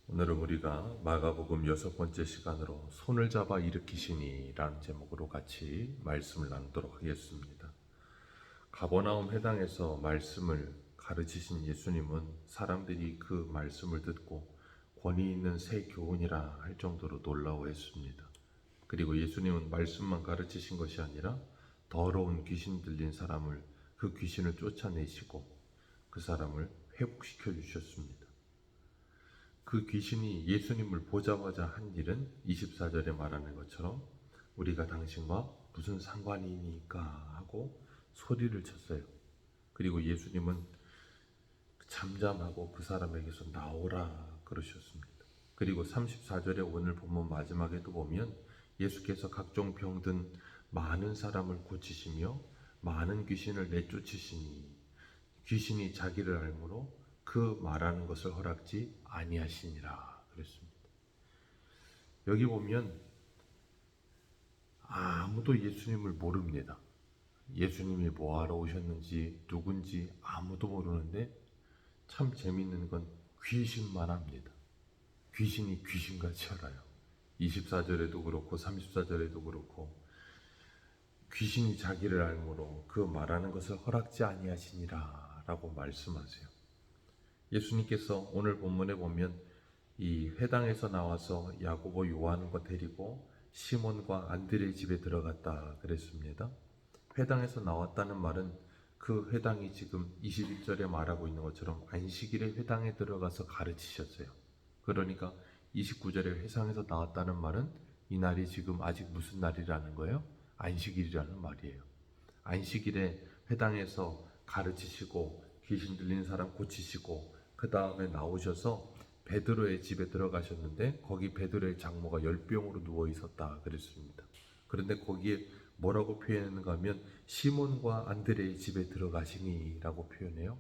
오늘은 우리가 마가복음 6번째 시간으로 손을 잡아 일으키시니 라는 제목으로 같이 말씀을 나누도록 하겠습니다. 가버나움 회당에서 말씀을 가르치신 예수님은 사람들이 그 말씀을 듣고 권위 있는 새 교훈이라 할 정도로 놀라워했습니다. 그리고 예수님은 말씀만 가르치신 것이 아니라 더러운 귀신 들린 사람을 그 귀신을 쫓아내시고 그 사람을 회복시켜 주셨습니다. 그 귀신이 예수님을 보자마자 한 일은 24절에 말하는 것처럼 우리가 당신과 무슨 상관이니까 하고 소리를 쳤어요. 그리고 예수님은 잠잠하고 그 사람에게서 나오라 그러셨습니다. 그리고 34절에 오늘 본문 마지막에도 보면 예수께서 각종 병든 많은 사람을 고치시며 많은 귀신을 내쫓으시니 귀신이 자기를 알므로 그 말하는 것을 허락지 아니하시니라 그랬습니다. 여기 보면 아무도 예수님을 모릅니다. 예수님이 뭐하러 오셨는지 누군지 아무도 모르는데 참 재밌는 건 귀신만 합니다. 귀신이 귀신같이 알아요. 24절에도 그렇고 34절에도 그렇고 귀신이 자기를 알므로 그 말하는 것을 허락지 아니하시니라 라고 말씀하세요. 예수님께서 오늘 본문에 보면 이 회당에서 나와서 야고보 요한과 데리고 시몬과 안드레의 집에 들어갔다 그랬습니다. 회당에서 나왔다는 말은 그 회당이 지금 21절에 말하고 있는 것처럼 안식일에 회당에 들어가서 가르치셨어요. 그러니까 29절에 회상에서 나왔다는 말은 이 날이 지금 아직 무슨 날이라는 거예요? 안식일이라는 말이에요. 안식일에 회당에서 가르치시고 귀신 들린 사람 고치시고 그 다음에 나오셔서 베드로의 집에 들어가셨는데 거기 베드로의 장모가 열병으로 누워 있었다 그랬습니다. 그런데 거기에 뭐라고 표현했는가 하면 시몬과 안드레의 집에 들어가시니 라고 표현해요.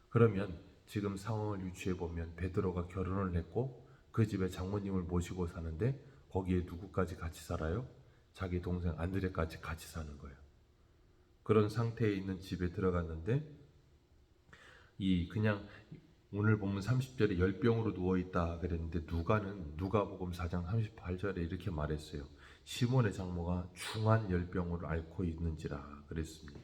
그러면 지금 상황을 유추해 보면 베드로가 결혼을 했고 그 집에 장모님을 모시고 사는데 거기에 누구까지 같이 살아요? 자기 동생 안드레까지 같이 사는 거예요. 그런 상태에 있는 집에 들어갔는데 그냥 오늘 보면 30절에 열병으로 누워있다 그랬는데 누가복음 4장 38절에 이렇게 말했어요. 시몬의 장모가 중한 열병을 앓고 있는지라 그랬습니다.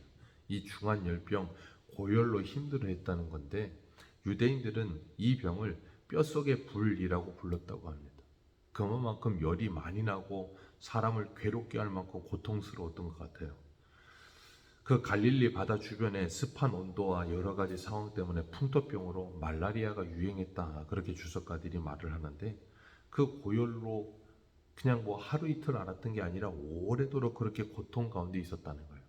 이 중한 열병, 고열로 힘들어했다는 건데 유대인들은 이 병을 뼛속의 불이라고 불렀다고 합니다. 그만큼 열이 많이 나고 사람을 괴롭게 할 만큼 고통스러웠던 것 같아요. 그 갈릴리 바다 주변의 습한 온도와 여러 가지 상황 때문에 풍토병으로 말라리아가 유행했다 그렇게 주석가들이 말을 하는데 그 고열로 그냥 하루 이틀 앓았던 게 아니라 오래도록 그렇게 고통 가운데 있었다는 거예요.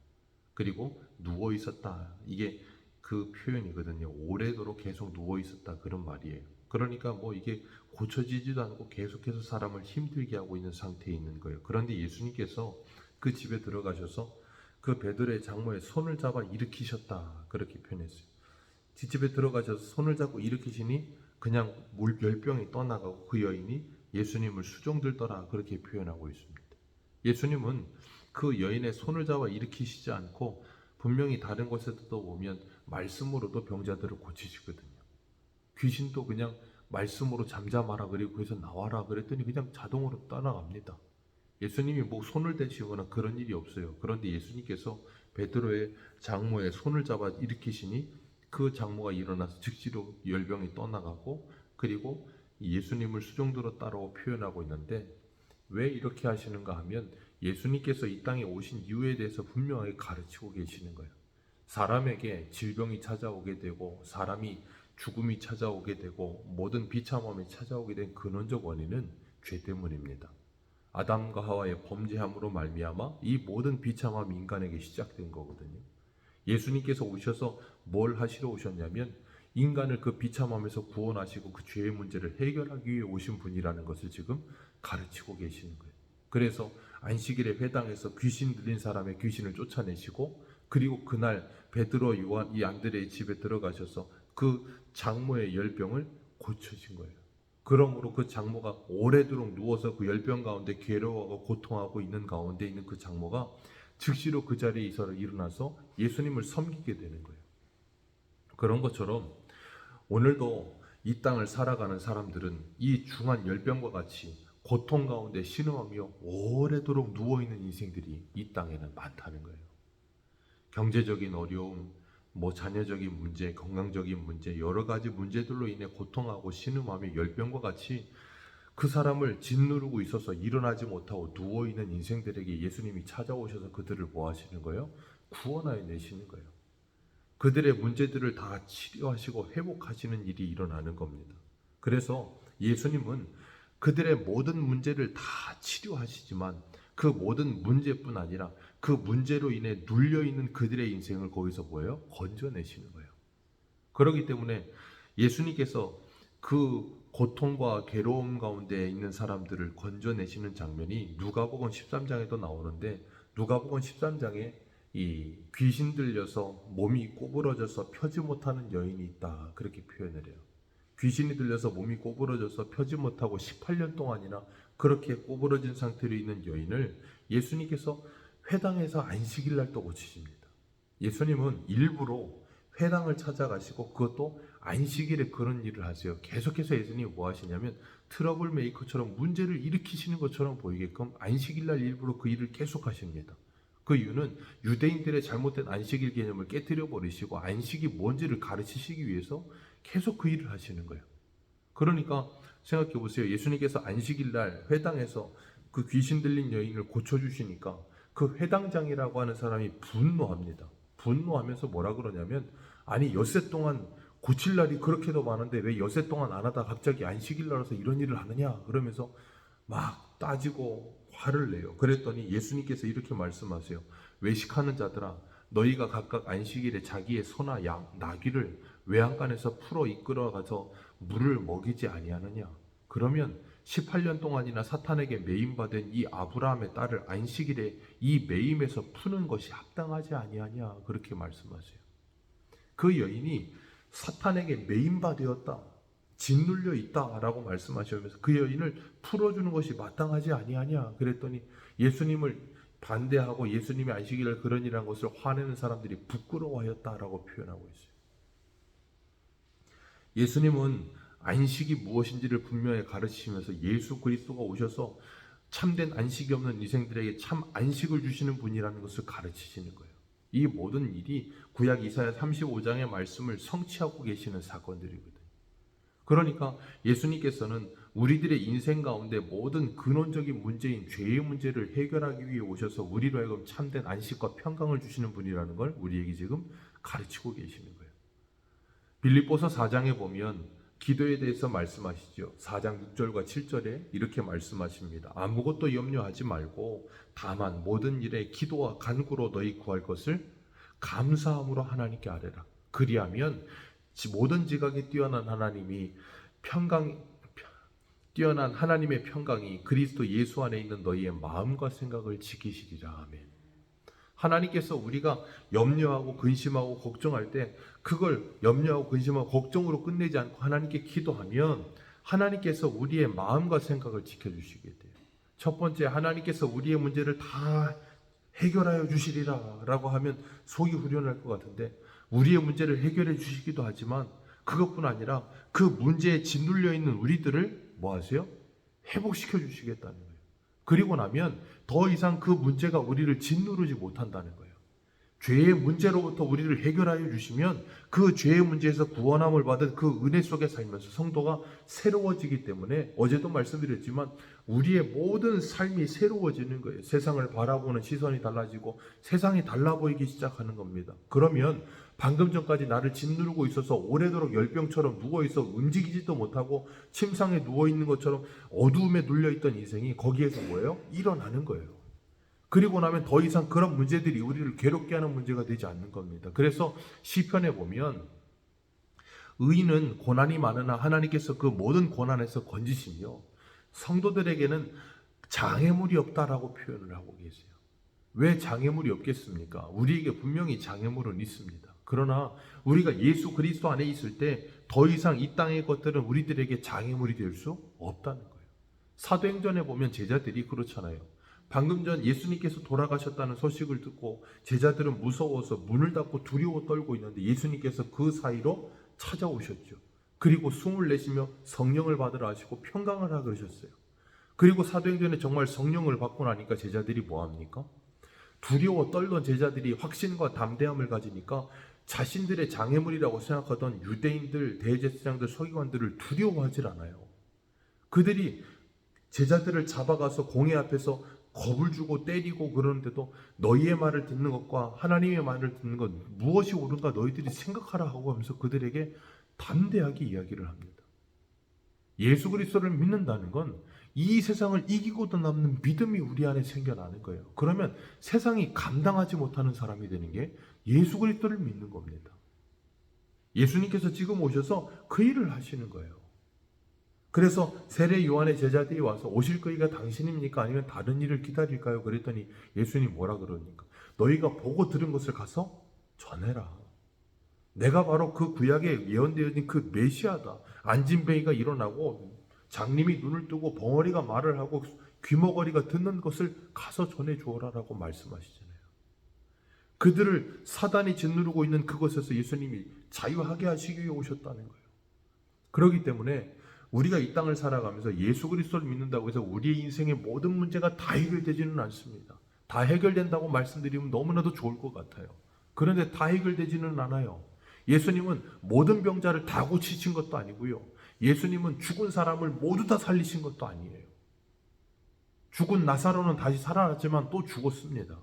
그리고 누워 있었다, 이게 그 표현이거든요. 오래도록 계속 누워 있었다 그런 말이에요. 그러니까 이게 고쳐지지도 않고 계속해서 사람을 힘들게 하고 있는 상태에 있는 거예요. 그런데 예수님께서 그 집에 들어가셔서 그 베드로의 장모의 손을 잡아 일으키셨다 그렇게 표현했어요. 뒷집에 들어가셔서 손을 잡고 일으키시니 그냥 열병이 떠나가고 그 여인이 예수님을 수종들더라 그렇게 표현하고 있습니다. 예수님은 그 여인의 손을 잡아 일으키시지 않고 분명히 다른 곳에도 보면 말씀으로도 병자들을 고치시거든요. 귀신도 그냥 말씀으로 잠잠하라 그리고 거기서 나와라 그랬더니 그냥 자동으로 떠나갑니다. 예수님이 손을 대시거나 그런 일이 없어요. 그런데 예수님께서 베드로의 장모의 손을 잡아 일으키시니 그 장모가 일어나서 즉시로 열병이 떠나가고 그리고 예수님을 수종들어 따라오 표현하고 있는데 왜 이렇게 하시는가 하면 예수님께서 이 땅에 오신 이유에 대해서 분명하게 가르치고 계시는 거예요. 사람에게 질병이 찾아오게 되고 사람이 죽음이 찾아오게 되고 모든 비참함이 찾아오게 된 근원적 원인은 죄 때문입니다. 아담과 하와의 범죄함으로 말미암아 이 모든 비참함이 인간에게 시작된 거거든요. 예수님께서 오셔서 뭘 하시러 오셨냐면 인간을 그 비참함에서 구원하시고 그 죄의 문제를 해결하기 위해 오신 분이라는 것을 지금 가르치고 계시는 거예요. 그래서 안식일에 회당에서 귀신 들린 사람의 귀신을 쫓아내시고 그리고 그날 베드로, 요한, 이 안드레의 집에 들어가셔서 그 장모의 열병을 고쳐신 거예요. 그러므로 그 장모가 오래도록 누워서 그 열병 가운데 괴로워하고 고통하고 있는 가운데 있는 그 장모가 즉시로 그 자리에 일어나서 예수님을 섬기게 되는 거예요. 그런 것처럼 오늘도 이 땅을 살아가는 사람들은 이 중한 열병과 같이 고통 가운데 신음하며 오래도록 누워있는 인생들이 이 땅에는 많다는 거예요. 경제적인 어려움, 자녀적인 문제, 건강적인 문제, 여러 가지 문제들로 인해 고통하고 신음하며 열병과 같이 그 사람을 짓누르고 있어서 일어나지 못하고 누워있는 인생들에게 예수님이 찾아오셔서 그들을 뭐 하시는 거예요? 구원하여 내시는 거예요. 그들의 문제들을 다 치료하시고 회복하시는 일이 일어나는 겁니다. 그래서 예수님은 그들의 모든 문제를 다 치료하시지만 그 모든 문제뿐 아니라 그 문제로 인해 눌려있는 그들의 인생을 거기서 뭐예요? 건져내시는 거예요. 그렇기 때문에 예수님께서 그 고통과 괴로움 가운데 있는 사람들을 건져내시는 장면이 누가복음 13장에도 나오는데, 누가복음 13장에 이 귀신 들려서 몸이 꼬부러져서 펴지 못하는 여인이 있다, 그렇게 표현을 해요. 귀신이 들려서 몸이 꼬부러져서 펴지 못하고 18년 동안이나 그렇게 꼬부러진 상태로 있는 여인을 예수님께서 회당에서 안식일 날 또 고치십니다. 예수님은 일부러 회당을 찾아가시고 그것도 안식일에 그런 일을 하세요. 계속해서 예수님이 뭐 하시냐면 트러블 메이커처럼 문제를 일으키시는 것처럼 보이게끔 안식일 날 일부러 그 일을 계속 하십니다. 그 이유는 유대인들의 잘못된 안식일 개념을 깨뜨려 버리시고 안식이 뭔지를 가르치시기 위해서 계속 그 일을 하시는 거예요. 그러니까 생각해 보세요. 예수님께서 안식일 날 회당에서 그 귀신 들린 여인을 고쳐주시니까 그 회당장이라고 하는 사람이 분노합니다. 분노하면서 뭐라 그러냐면, 아니 엿새 동안 고칠 날이 그렇게도 많은데 왜 엿새 동안 안 하다 갑자기 안식일 날에서 이런 일을 하느냐, 그러면서 막 따지고 화를 내요. 그랬더니 예수님께서 이렇게 말씀하세요. 외식하는 자들아, 너희가 각각 안식일에 자기의 소나 양, 나귀를 외양간에서 풀어 이끌어 가서 물을 먹이지 아니하느냐? 그러면 18년 동안이나 사탄에게 매임받은 이 아브라함의 딸을 안식일에 이 매임에서 푸는 것이 합당하지 아니하냐, 그렇게 말씀하세요. 그 여인이 사탄에게 매임받았다, 짓눌려 있다라고 말씀하시면서 그 여인을 풀어주는 것이 마땅하지 아니하냐 그랬더니, 예수님을 반대하고 예수님의 안식일을 그런 일한 것을 화내는 사람들이 부끄러워하였다라고 표현하고 있어요. 예수님은 안식이 무엇인지를 분명히 가르치시면서 예수 그리스도가 오셔서 참된 안식이 없는 인생들에게 참 안식을 주시는 분이라는 것을 가르치시는 거예요. 이 모든 일이 구약 이사야 35장의 말씀을 성취하고 계시는 사건들이거든요. 그러니까 예수님께서는 우리들의 인생 가운데 모든 근원적인 문제인 죄의 문제를 해결하기 위해 오셔서 우리로 하여금 참된 안식과 평강을 주시는 분이라는 걸 우리에게 지금 가르치고 계시는 거예요. 빌립보서 4장에 보면 기도에 대해서 말씀하시죠. 4장 6절과 7절에 이렇게 말씀하십니다. 아무것도 염려하지 말고 다만 모든 일에 기도와 간구로 너희 구할 것을 감사함으로 하나님께 아뢰라. 그리하면 모든 지각이 뛰어난 하나님의 평강이 그리스도 예수 안에 있는 너희의 마음과 생각을 지키시리라. 아멘. 하나님께서 우리가 염려하고 근심하고 걱정할 때 그걸 염려하고 근심하고 걱정으로 끝내지 않고 하나님께 기도하면 하나님께서 우리의 마음과 생각을 지켜주시게 돼요. 첫 번째, 하나님께서 우리의 문제를 다 해결하여 주시리라 라고 하면 속이 후련할 것 같은데, 우리의 문제를 해결해 주시기도 하지만 그것뿐 아니라 그 문제에 짓눌려 있는 우리들을 뭐 하세요? 회복시켜 주시겠다는 거예요. 그리고 나면 더 이상 그 문제가 우리를 짓누르지 못한다는 거예요. 죄의 문제로부터 우리를 해결하여 주시면 그 죄의 문제에서 구원함을 받은 그 은혜 속에 살면서 성도가 새로워지기 때문에, 어제도 말씀드렸지만 우리의 모든 삶이 새로워지는 거예요. 세상을 바라보는 시선이 달라지고 세상이 달라 보이기 시작하는 겁니다. 그러면 방금 전까지 나를 짓누르고 있어서 오래도록 열병처럼 누워있어 움직이지도 못하고 침상에 누워있는 것처럼 어두움에 눌려있던 인생이 거기에서 뭐예요? 일어나는 거예요. 그리고 나면 더 이상 그런 문제들이 우리를 괴롭게 하는 문제가 되지 않는 겁니다. 그래서 시편에 보면 의인은 고난이 많으나 하나님께서 그 모든 고난에서 건지시며 성도들에게는 장애물이 없다라고 표현을 하고 계세요. 왜 장애물이 없겠습니까? 우리에게 분명히 장애물은 있습니다. 그러나 우리가 예수 그리스도 안에 있을 때 더 이상 이 땅의 것들은 우리들에게 장애물이 될 수 없다는 거예요. 사도행전에 보면 제자들이 그렇잖아요. 방금 전 예수님께서 돌아가셨다는 소식을 듣고 제자들은 무서워서 문을 닫고 두려워 떨고 있는데 예수님께서 그 사이로 찾아오셨죠. 그리고 숨을 내쉬며 성령을 받으라 하시고 평강을 하라 그러셨어요. 그리고 사도행전에 정말 성령을 받고 나니까 제자들이 뭐합니까? 두려워 떨던 제자들이 확신과 담대함을 가지니까 자신들의 장애물이라고 생각하던 유대인들, 대제사장들, 서기관들을 두려워하질 않아요. 그들이 제자들을 잡아가서 공회 앞에서 겁을 주고 때리고 그러는데도 너희의 말을 듣는 것과 하나님의 말을 듣는 것 무엇이 옳은가 너희들이 생각하라 하고 하면서 그들에게 담대하게 이야기를 합니다. 예수 그리스도를 믿는다는 건 이 세상을 이기고도 남는 믿음이 우리 안에 생겨나는 거예요. 그러면 세상이 감당하지 못하는 사람이 되는 게 예수 그리스도를 믿는 겁니다. 예수님께서 지금 오셔서 그 일을 하시는 거예요. 그래서 세례 요한의 제자들이 와서 오실 거이가 당신입니까? 아니면 다른 일을 기다릴까요? 그랬더니 예수님 뭐라 그러니까 너희가 보고 들은 것을 가서 전해라. 내가 바로 그 구약에 예언되어진 그 메시아다. 안진뱅이가 일어나고 장님이 눈을 뜨고 벙어리가 말을 하고 귀머거리가 듣는 것을 가서 전해 주어라라고 말씀하시잖아요. 그들을 사단이 짓누르고 있는 그것에서 예수님이 자유하게 하시기 위해 오셨다는 거예요. 그렇기 때문에 우리가 이 땅을 살아가면서 예수 그리스도를 믿는다고 해서 우리의 인생의 모든 문제가 다 해결되지는 않습니다. 다 해결된다고 말씀드리면 너무나도 좋을 것 같아요. 그런데 다 해결되지는 않아요. 예수님은 모든 병자를 다 고치신 것도 아니고요. 예수님은 죽은 사람을 모두 다 살리신 것도 아니에요. 죽은 나사로는 다시 살아났지만 또 죽었습니다.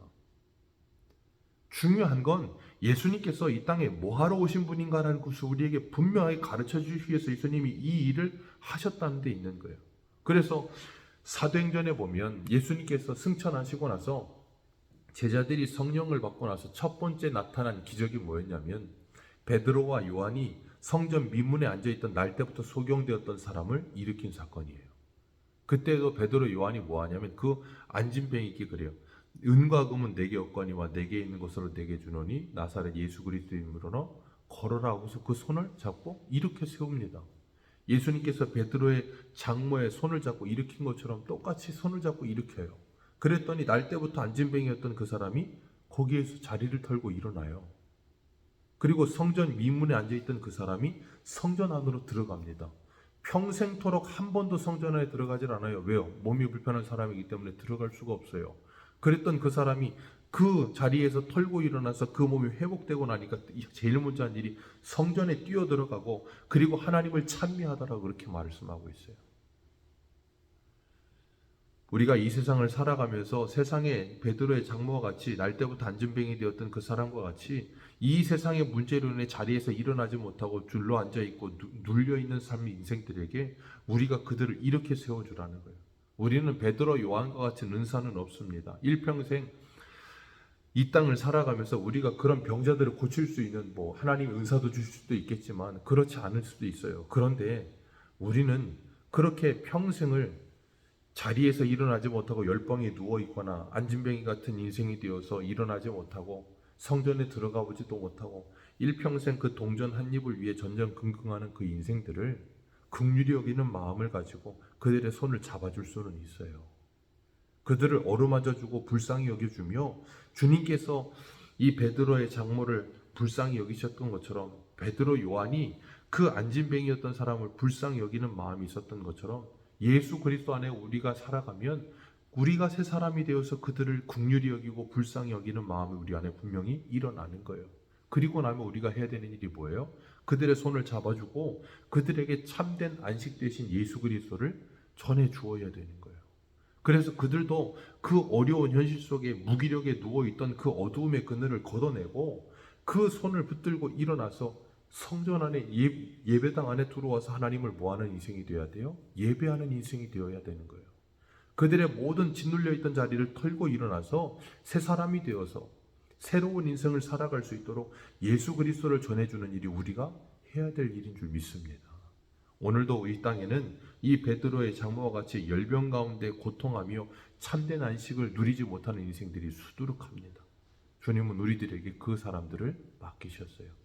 중요한 건 예수님께서 이 땅에 뭐하러 오신 분인가라는 것을 우리에게 분명하게 가르쳐 주시기 위해서 예수님이 이 일을 하셨다는 데 있는 거예요. 그래서 사도행전에 보면 예수님께서 승천하시고 나서 제자들이 성령을 받고 나서 첫 번째 나타난 기적이 뭐였냐면 베드로와 요한이 성전 미문에 앉아있던 날 때부터 소경되었던 사람을 일으킨 사건이에요. 그때도 베드로 요한이 뭐하냐면 그 안진뱅이께 그래요. 은과 금은 내게 없거니와 내게 있는 것으로 내게 주노니 나사렛 예수 그리스도의 이름으로 걸어라 하고서 그 손을 잡고 일으켜 세웁니다. 예수님께서 베드로의 장모의 손을 잡고 일으킨 것처럼 똑같이 손을 잡고 일으켜요. 그랬더니 날 때부터 안진뱅이였던 그 사람이 거기에서 자리를 털고 일어나요. 그리고 성전 미문에 앉아있던 그 사람이 성전 안으로 들어갑니다. 평생토록 한 번도 성전 안에 들어가질 않아요. 왜요? 몸이 불편한 사람이기 때문에 들어갈 수가 없어요. 그랬던 그 사람이 그 자리에서 털고 일어나서 그 몸이 회복되고 나니까 제일 먼저 한 일이 성전에 뛰어 들어가고 그리고 하나님을 찬미하더라고 그렇게 말씀하고 있어요. 우리가 이 세상을 살아가면서 세상에 베드로의 장모와 같이 날 때부터 안진뱅이 되었던 그 사람과 같이 이 세상의 문제로 인해 자리에서 일어나지 못하고 줄로 앉아있고 눌려있는 삶의 인생들에게 우리가 그들을 이렇게 세워주라는 거예요. 우리는 베드로 요한과 같은 은사는 없습니다. 일평생 이 땅을 살아가면서 우리가 그런 병자들을 고칠 수 있는 하나님의 은사도 주실 수도 있겠지만 그렇지 않을 수도 있어요. 그런데 우리는 그렇게 평생을 자리에서 일어나지 못하고 열방에 누워있거나 안진뱅이 같은 인생이 되어서 일어나지 못하고 성전에 들어가 보지도 못하고 일평생 그 동전 한 입을 위해 전전긍긍하는 그 인생들을 긍휼히 여기는 마음을 가지고 그들의 손을 잡아줄 수는 있어요. 그들을 어루만져주고 불쌍히 여겨주며 주님께서 이 베드로의 장모를 불쌍히 여기셨던 것처럼 베드로 요한이 그 안진뱅이였던 사람을 불쌍히 여기는 마음이 있었던 것처럼 예수 그리스도 안에 우리가 살아가면 우리가 새 사람이 되어서 그들을 긍휼히 여기고 불쌍히 여기는 마음이 우리 안에 분명히 일어나는 거예요. 그리고 나면 우리가 해야 되는 일이 뭐예요? 그들의 손을 잡아주고 그들에게 참된 안식 되신 예수 그리스도를 전해 주어야 되는 거예요. 그래서 그들도 그 어려운 현실 속에 무기력에 누워있던 그 어두움의 그늘을 걷어내고 그 손을 붙들고 일어나서 성전 안에 예배당 안에 들어와서 하나님을 뭐하는 인생이 되어야 돼요? 예배하는 인생이 되어야 되는 거예요. 그들의 모든 짓눌려 있던 자리를 털고 일어나서 새 사람이 되어서 새로운 인생을 살아갈 수 있도록 예수 그리스도를 전해주는 일이 우리가 해야 될 일인 줄 믿습니다. 오늘도 이 땅에는 이 베드로의 장모와 같이 열병 가운데 고통하며 참된 안식을 누리지 못하는 인생들이 수두룩합니다. 주님은 우리들에게 그 사람들을 맡기셨어요.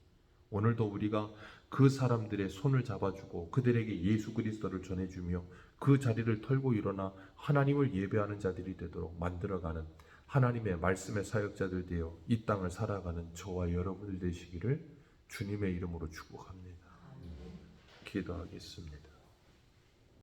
오늘도 우리가 그 사람들의 손을 잡아주고 그들에게 예수 그리스도를 전해주며 그 자리를 털고 일어나 하나님을 예배하는 자들이 되도록 만들어가는 하나님의 말씀의 사역자들 되어 이 땅을 살아가는 저와 여러분들 되시기를 주님의 이름으로 축복합니다. 기도하겠습니다.